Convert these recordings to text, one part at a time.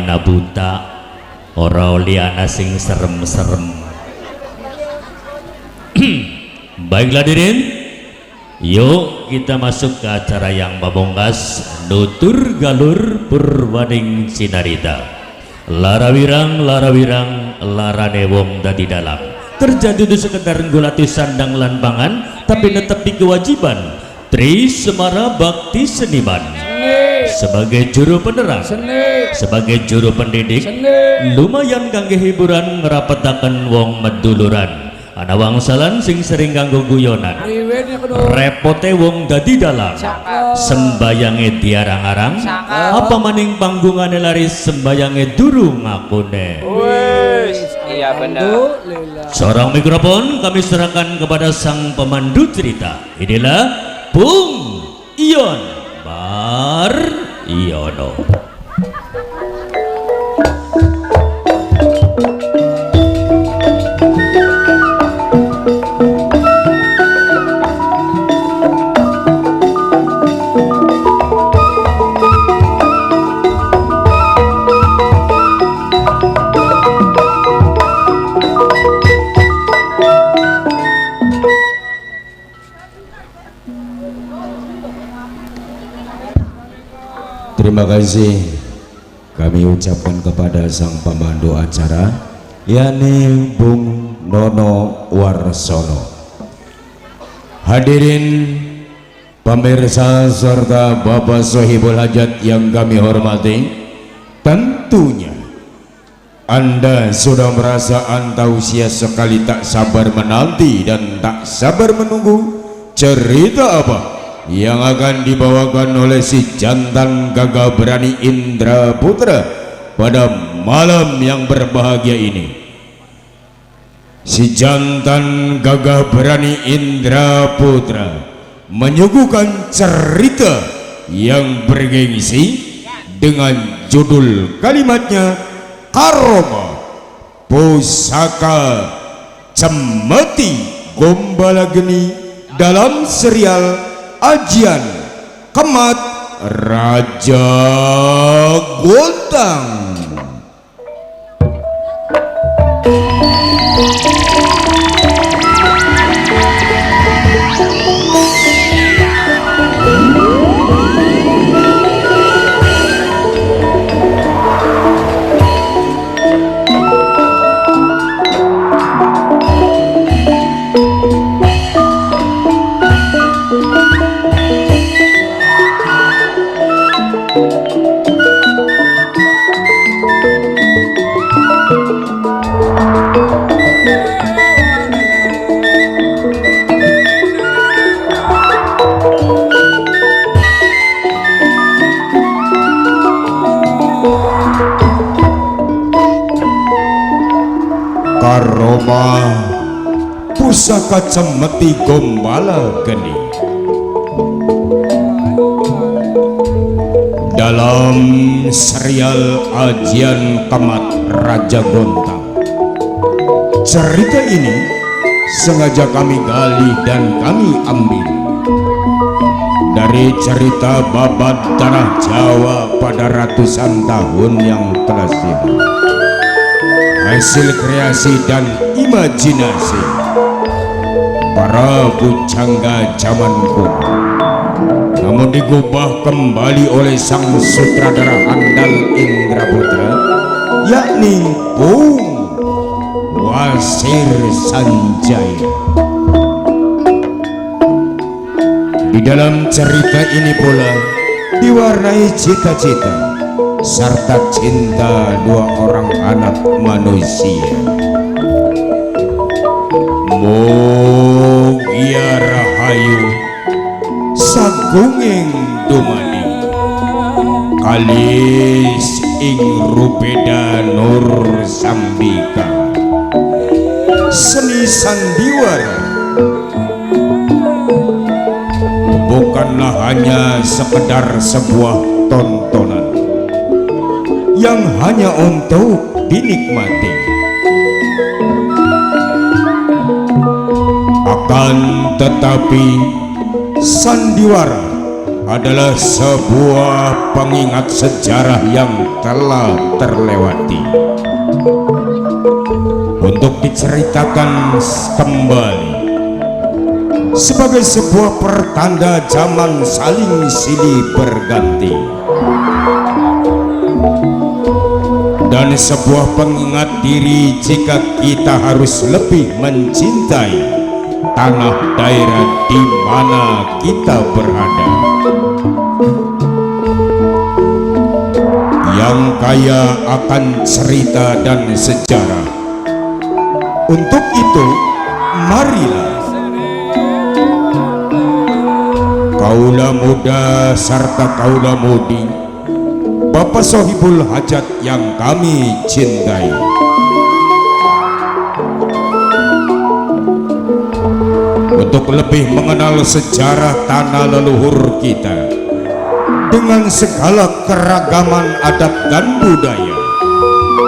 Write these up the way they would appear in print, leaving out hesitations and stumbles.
liana buta, ora liana sing serem-serem. Baiklah hadirin, yuk kita masuk ke acara yang pamungkas, nutur galur purwaning cinarita. Larawirang larane wong dadi dalam. Terjadi itu sekedar nggolati sandang lan pangan, tapi netepi kewajiban Tri Semara Bakti Seniman. Sebagai juru penerang, sebagai juru pendidik, lumayan kangge hiburan ngerapetaken wong meduluran. Ana wangsalan sing sering kanggo guyonan, repote wong dadi dalam, sembayange diarang-arang, apa maning panggungane laris sembayange durung ngakune. Iya benar. Seorang mikrofon kami serahkan kepada sang pemandu cerita. Inilah Bung Ion Bar Iono. Terima kasih kami ucapkan kepada sang pemandu acara, yakni Bung Nono Warsono. Hadirin pemirsa serta Bapak Sohibul Hajat yang kami hormati, tentunya Anda sudah merasa antusias sekali, tak sabar menanti dan tak sabar menunggu cerita apa yang akan dibawakan oleh si jantan gagah berani Indra Putra pada malam yang berbahagia ini. Si jantan gagah berani Indra Putra menyuguhkan cerita yang bergengsi dengan judul kalimatnya Karoma Pusaka Cemeti Gombala Geni dalam serial Ajian Kemat Raja Gontang. Karoma Pusaka Cemeti Gombala Geni dalam serial Ajian Kemat Raja Gontang. Cerita ini sengaja kami gali dan kami ambil dari cerita babat tanah Jawa pada ratusan tahun yang telah silam, hasil kreasi dan imajinasi para pujangga zaman kuno, namun digubah kembali oleh sang sutradara handal Indra Putra, yakni Bung Wasir Sanjaya. Di dalam cerita ini pula diwarnai cita-cita serta cinta dua orang anak manusia, Mugia Rahayu Sagunging Dumadi kalis ing Rubeda Nur Sambika. Seni sandiwara bukanlah hanya sekedar sebuah tontonan yang hanya untuk dinikmati, akan tetapi sandiwara adalah sebuah pengingat sejarah yang telah terlewati untuk diceritakan kembali sebagai sebuah pertanda zaman saling silih berganti dan sebuah pengingat diri jika kita harus lebih mencintai tanah daerah di mana kita berada, yang kaya akan cerita dan sejarah. Untuk itu, marilah kaula muda serta kaula mudi, Bapak Sohibul Hajat yang kami cintai, untuk lebih mengenal sejarah tanah leluhur kita dengan segala keragaman adat dan budaya,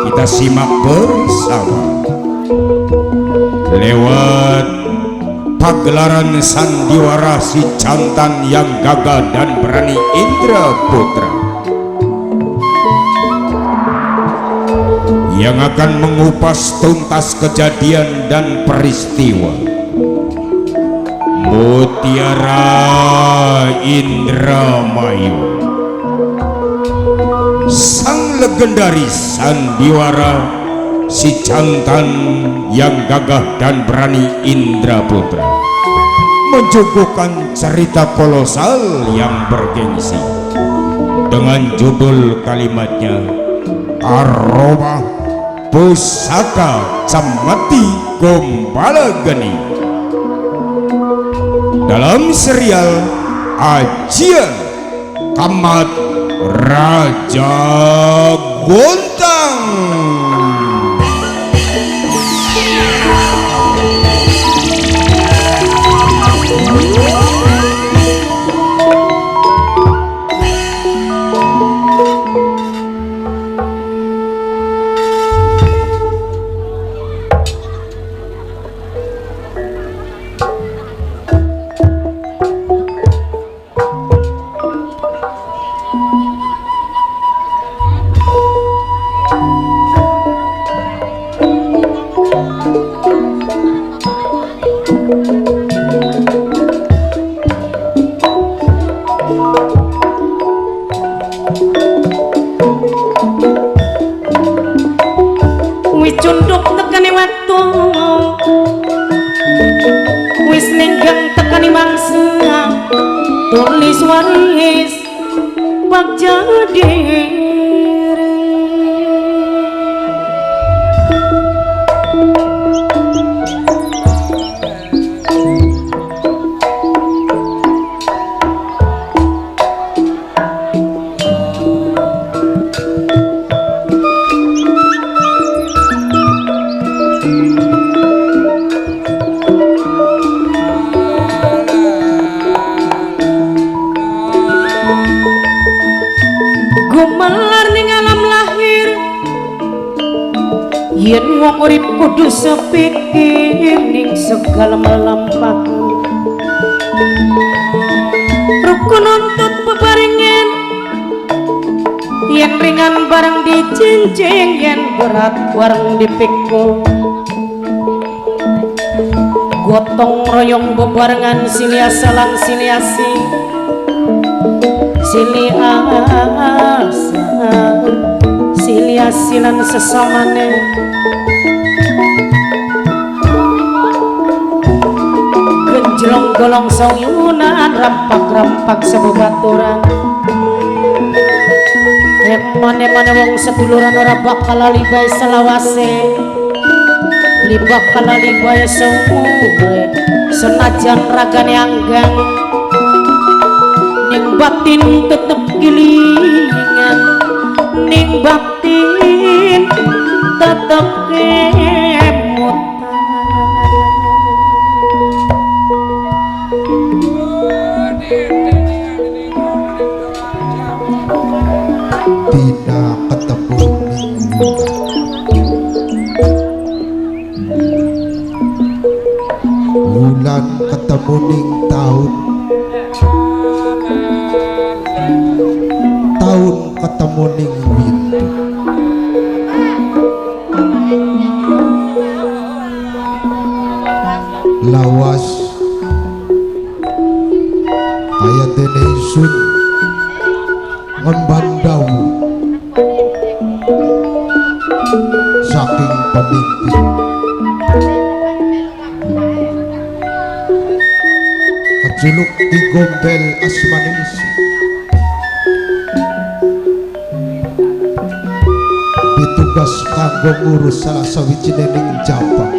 kita simak bersama lewat pagelaran sandiwara si jantan yang gagah dan berani Indra Putra yang akan mengupas tuntas kejadian dan peristiwa Mutiara Indramayu, sang legendaris sandiwara si jantan yang gagah dan berani Indra Putra, menjuguhkan cerita kolosal yang bergengsi dengan judul kalimatnya Aroma Pusaka Camati Gombala Geni dalam serial Ajian Kamat Raja Gontang. Tulis waris bak jadi gumelar ning alam lahir yen wong urip kudu sepikir ning segala melampah rukun nuntut bebarengan yen ringan bareng dicincing yen berat bareng dipikul gotong royong bebarengan siliasa lan siliasi sili asa sili asilan sesamane genjlong golong sauyunan rampak-rampak sebebaturan mane-mane wong seduluran ora bakal libay selawase libak kala libay seumure senajan ragane anggang ning batin tetep gilingan ning batin tetep kemutan tidak ketemu minggu bulan ketemu ning tahun temuning windu lawas ayat dene isun ngembandau saking pemimpin kejuluk digombel asmane isun ditugas kanggo ngurus salah sawijining cabang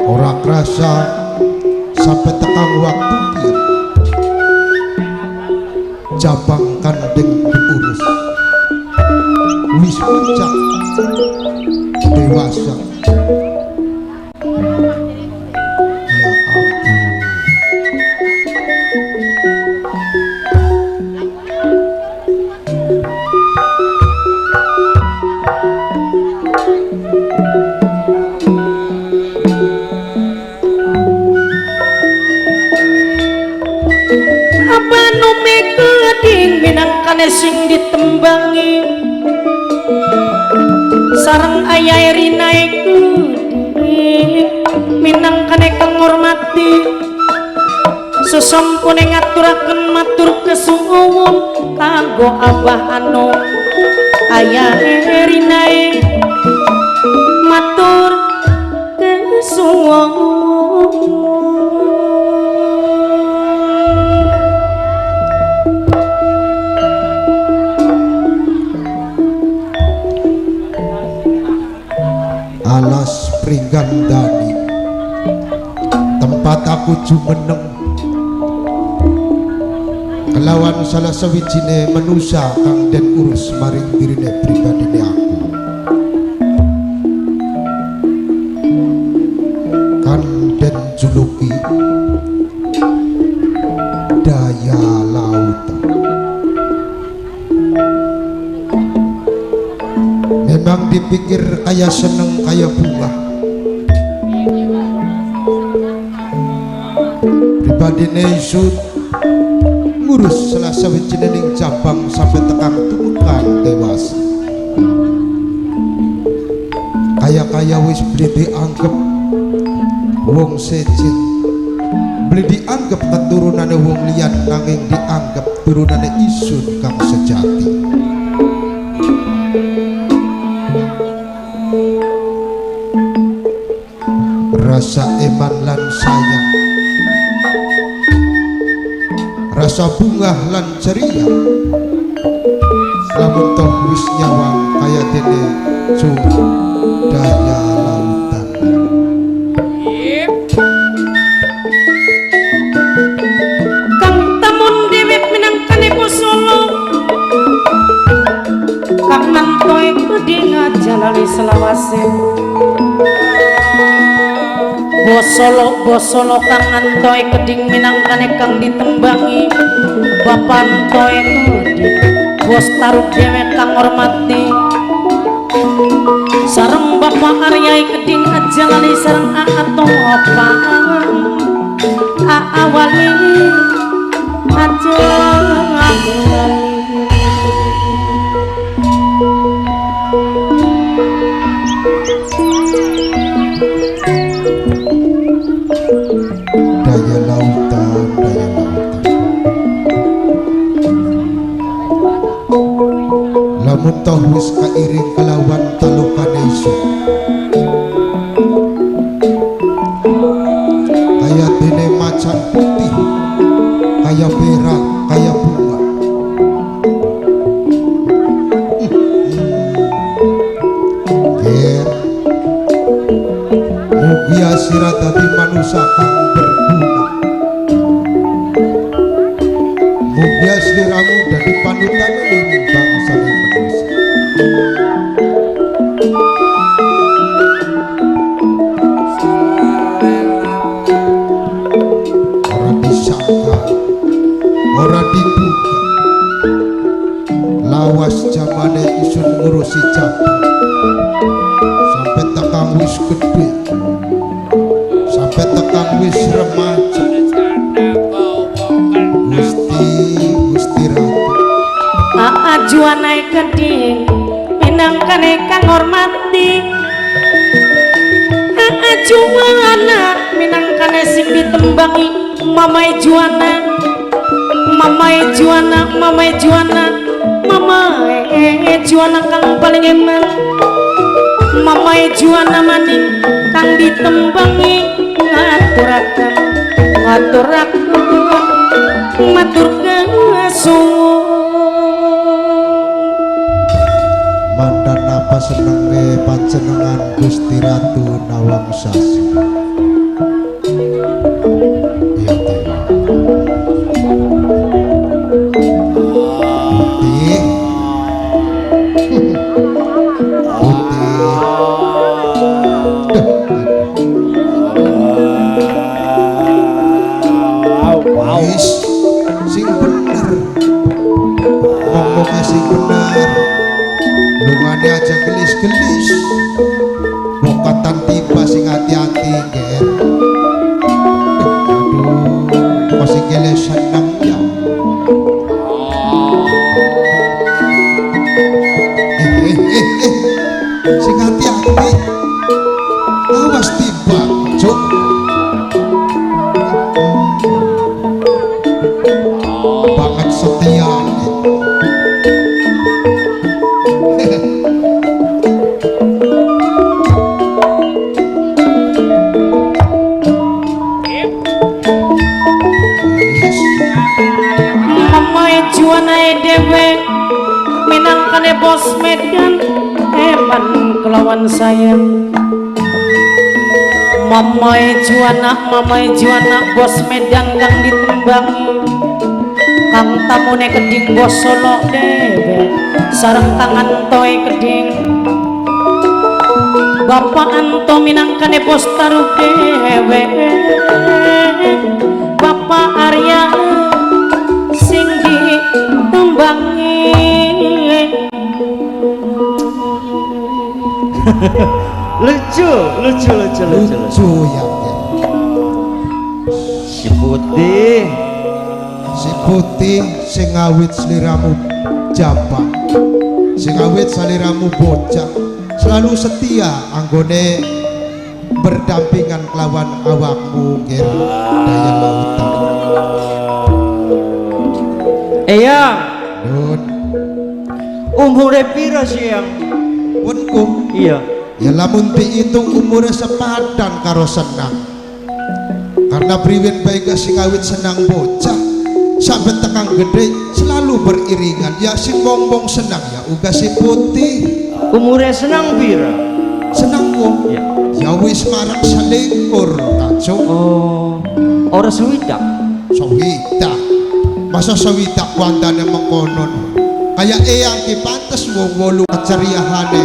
ora krasa sampai tekan waktu dia cabang kandeng diurus wis puncak dewasa ya ampun sing ditembangi sareng ayahe rinae minangkane kang ngormati sesampune ngaturaken matur kesuwun kanggo Abah Anu ayahe rinae matur kesuwun. alas Pringgandani tempat aku jumeneng kelawan salah sawijine manusia kang den urus maring dirine pribadine aku kan den juluki daya laut memang dipikir kaya seneng kaya bunga pribadine isun ngurus salah sawijining cabang sampai tekan tumukang dewasa kaya wis beli dianggep wong sejen beli dianggep keturunane wong liyan nanging dianggep turunane isun kang sejati rasa eman lan sayang rasa bunga lan ceria lamun toh wis nyawang kaya dene daya lautan kang tamun dewek minangkane Solo kang nantoe kudu ngajalani selawase Bosolo kang antoe keding minangkane kang ditembangi Bapak antoe nudi bos taruh dewek kang hormati sareng Bapak Aryai keding ajalani sareng Aato opang awali ajalani daya lautan lamun toh wis kairing kelawan talukane isun kaya dene macan putih kaya perak kaya bunga ger mugia sira dadi manusia kang berguna mugia sliramu dadi panutan ing bangsa manusia ora disangka ora diduga lawas jamane isun ngurusi cabang sampai tekan wis gede sampai tekan wis remaja wis juanai keding minangkane kang hormati juana minangkane sing ditembangi mamai juana mamai juana mamai juana mamai juana kang paling eman mamai juana maning kang ditembangi ngaturaken matur kasuwun mandan apa senenge panjenengan Gusti Ratu Nawangsasi. Iya teh sing bener ngomongnya sing bener lungane aja gelis-gelis bokatan tiba sing hati-hati ger aduh kok sing gelis seneng ya sing hati-hati awas tiba cuk banget setia dewe minangkane bos Medan eman kelawan saya mamai juana bos Medan kang ditembangi kang tamune keding bos Solo dewe sareng kang antoe keding bapak anto minangkane bos Taruh dewe bapak Arya sing ditembangi lucu ya si putih sing awit sliramu jaba sing awit saliramu bocah selalu setia anggone berdampingan kelawan awakmu ger daya lautan eyang nun umure pira sih yang punku iya ya lamun diitung umure sepadan karo senang karena priwin baik sing awit senang bocah sampai tekan gede selalu beriringan ya si bongbong senang ya uga si putih umure senang pira senang wong ya wis marang selingkur kacau oh ora suwidak sawidak masa sawidak wandane mengkonon kaya eyang ki pantes wong wolu ceriahane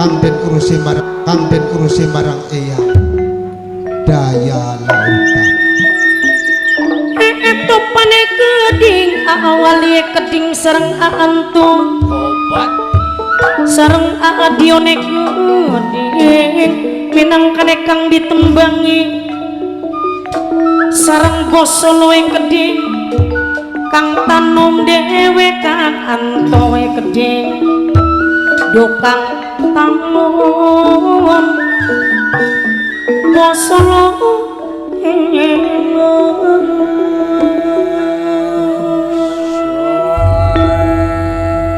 kang den urusi marang eyang daya lautan topane keding awali keding sareng antum sareng adione keding minangkane kang ditembangi sareng bos Solo keding kang tanom dewe kang antoe keding dokang tanom bos Solo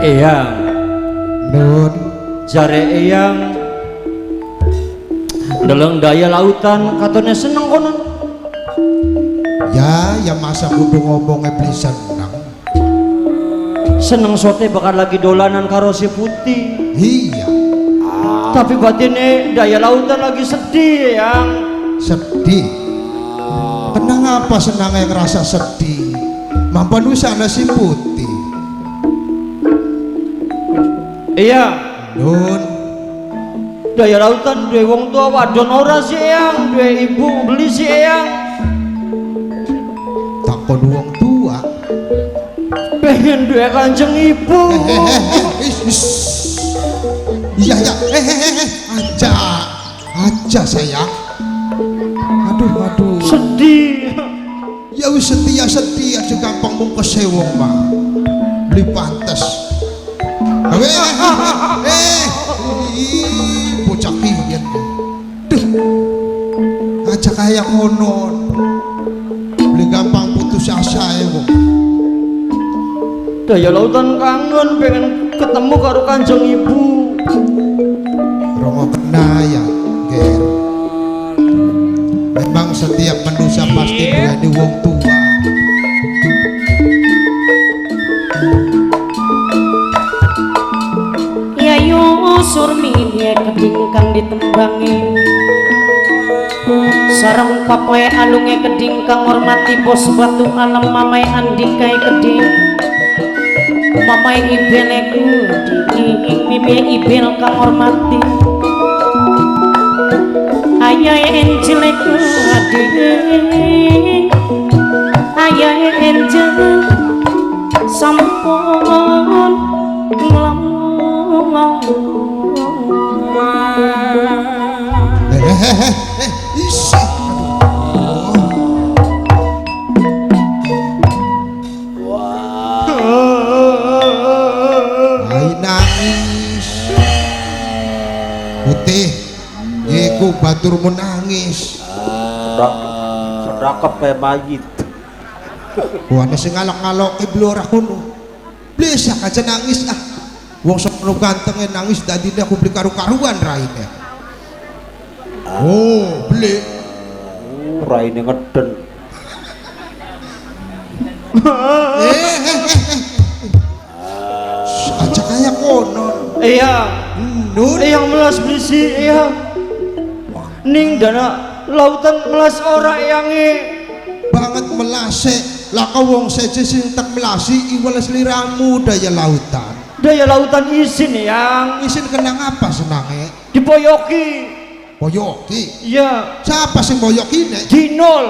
eyang nun jare eyang deleng daya lautan katanya seneng konon ya masa kudu ngomong beli seneng sote bakal lagi dolanan karo si putih iya tapi batinnya daya lautan lagi sedih yang sedih kenapa senangnya ngerasa sedih mampan usana si putih iya nun daya lautan dua wong tua wadon ora sih yang dua ibu beli sih yang takon wong tua pengen dua kanjeng ibu iya aja sayang aduh sedih ya wis setia juga gampang mung kesewong mah beli pantes Bocah kiyen. Duh. Aja kaya konon. Beli gampang putus asa ya kok. Daya lautan kangen pengen ketemu karo Kanjeng Ibu. Romo kena ya, Ger. Memang setiap manusia pasti duweni wong tua. Yayu surmi keding kang ditembangi sareng papoe alunge keding kang hormati bos batu alam mamai andikae keding mamai ibeleku ing mimi ibel kang hormati ayae enjeleku ading ayae enjel sampun Isi. Ay nangis. Putih. Iku batur menangis. Sedakap kayak mayit. Wana sing ngalok-ngalok blora kuno. Blesa aja nangis ah. Wong sono ganteng nangis dadine aku beli karu-karuan raine. Oh, beli. Raine ngeden. Aja kaya konon. Iya. Nun. Yang melas berisi iya. Ning dana lautan melas ora yangi. Banget melase. Lah kau wong seje sing tak melasi iwales liramu daya lautan. Daya lautan isin yang Isin kenang apa senange? dipoyoki. Boyoki. Iya. Siapa sing boyoki nek? Dinol.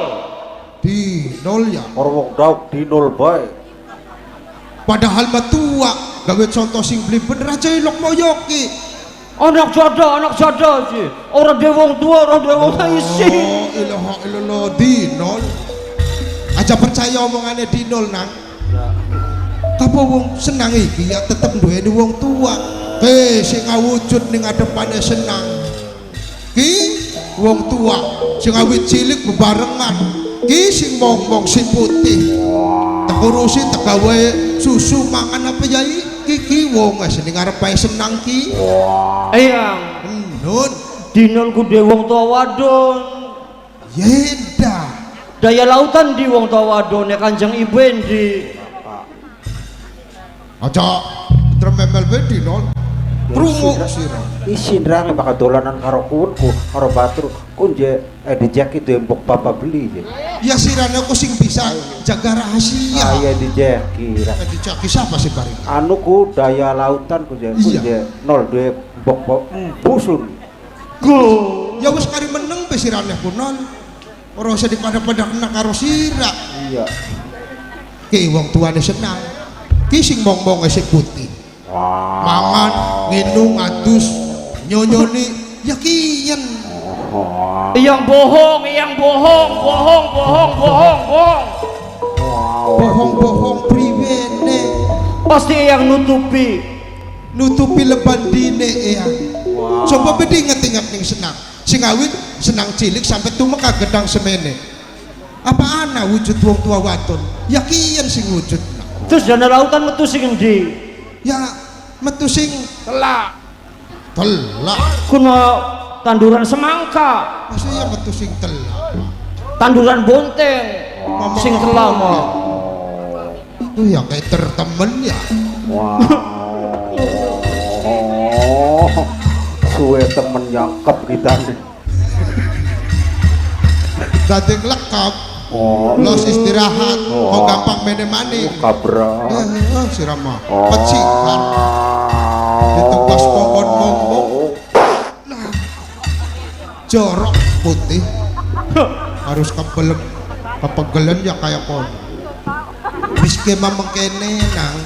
Di nol ya. Orang dauk dinol bae. Padahal matua gawe contoh sing beli bener aja ilok boyoki. Anak jodoh sih. Orang dia wong tua, orang dia wong isin. Oh, ilah di nol. Aja percaya omongannya di nol nang. Tapi wong senang iki ya tetep duweni wong tua. Sing ngawujud ning adepane senang. Ki wong tua sing awit cilik bebarengan. Ki sing mong-mong sing putih. Tak urusi tak gawe susu mangan apa ya iki wong wis ning arepe senang ki. Eyang. Nun, Dinol ku de wong tua wadon. yeda. Daya lautan di wong tua wadon ya Kanjeng Ibu endi. Aja trememel bedi non. Krungu sira. Isin range bakal dolanan karo kunku, karo batur. Kun je dijak itu mbok papa beli je. Ya sirane aku sing bisa jaga rahasia. Aya dijak kira. Dicaki siapa sih bari? Anu ku daya lautan ku je nol dua mbok busun. Go. Ya wis kari meneng pe sirane ku non. Ora usah dipada-pada kena karo sira. Iya. Ki wong tuane senang. Ki sing mong-mong sing putih. Mangan, nginum, adus, nyonyoni, ya kiyen. Yang bohong. Bohong-bohong priwene. Pasti yang nutupi. Nutupi lebandine ya. Coba bedi inget-inget ning senang. Sing awit senang cilik sampai tumek gedang semene. Apa ana wujud wong tua wadon? Ya kiyen sing wujud. Terus dana lautan metu sing endi? Ya metu sing telak. Kuno tanduran semangka, Maksudnya metu sing telak. tanduran bonteng, sing telama. Itu ya kayak tertemen ya. Suwe temen nyangkep kita nih. Dadi lekap. Los istirahat, mau gampang mene-mane. Kabra. Sirama. Pecikan. Ditugas mongkon-mongkon. Nah. Jorok putih. Harus kepegelen ya kayak kon. Wis kema mengkene nang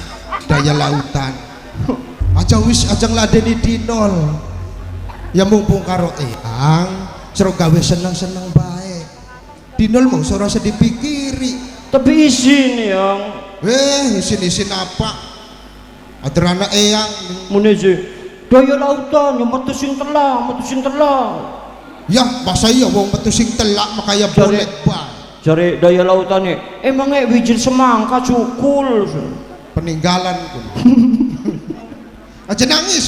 daya lautan. Aja wis aja ngladeni dinol. Ya mumpung karo eyang, sero gawe seneng-seneng bae. Dinol mau ora usah dipikiri. Tapi isin yang Isin-isin apa? anak eyang mune je daya lautan yang metu sing telah ya masa iya wong metu sing telak makanya boleh bae jare daya lautane emang wijil semangka cukul peninggalan pun aja nangis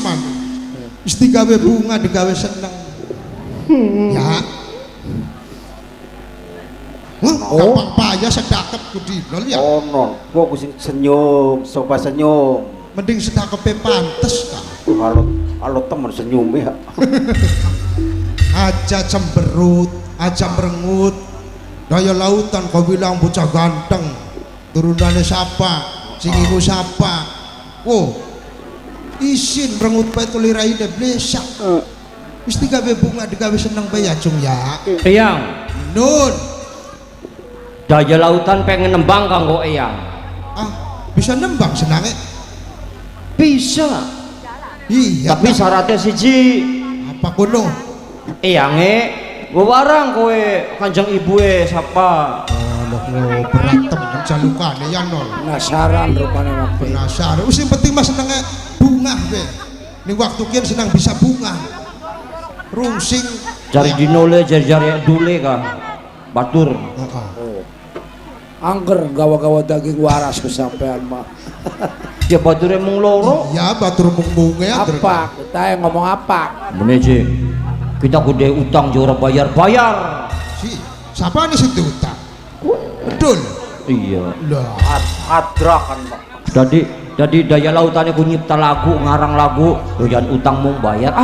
man mesti gawe bunga digawe seneng ya gampang payah sedakep kudinol ya ono kok sing senyum sopa senyum mending sedakepe pantes kan kalau temen senyum ya aja cemberut aja merengut daya lautan kau bilang bocah ganteng turunannya siapa singimu siapa isin merengut bae tulirai de blesak mesti gawe bunga digawe seneng bae ya cung ya eyang nun daya lautan pengen nembang kanggo eyang bisa nembang senangnya bisa iya tapi syaratnya siji apa kuno eyange wewarang kowe kanjeng ibue sapa berantem menjalukane ya nol Penasaran rupanya waktu. penasaran sing penting mas senengnya bunga be ini waktu kian senang bisa bunga rungsing jari dinole jari dule kah batur Angger gawa-gawa daging waras kesampean mah. ya bature mung loro ya batur mung-munge Apa? Kita yang ngomong apa? meneje kita gede utang jora bayar si siapa nih situ utang betul iya lah adrakan Pak jadi daya lautannya ku nyipta lagu ngarang lagu doyan utang mung bayar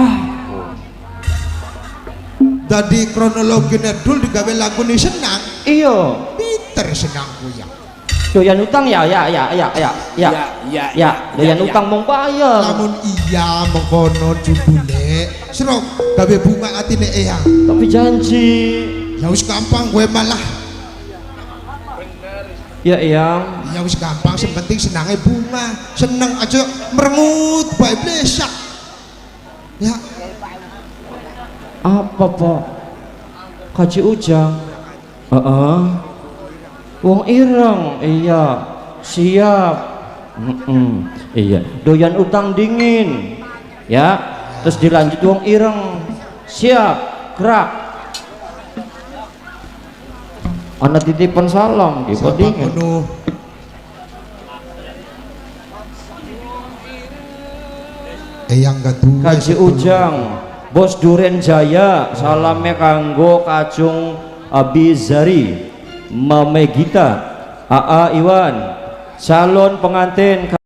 tadi kronologinya dul digawe lagu nih senang iya Peter senang ya doyan utang ya doyan utang mung bayar namun iya mengkono jubule serok gawe bunga atine eyang tapi janji ya wis gampang gue malah ya eyang ya wis gampang sing penting senangnya bunga seneng aja merengut bae blesak ya apa pak kaji ujang wong ireng iya siap iya doyan utang dingin ya terus dilanjut wong ireng siap gerak anak titipan salam di siapa dingin kuno eyang gaduh kaji ujang bos Duren Jaya salamnya kanggo kacung Abizari Mame Gita AA Iwan calon pengantin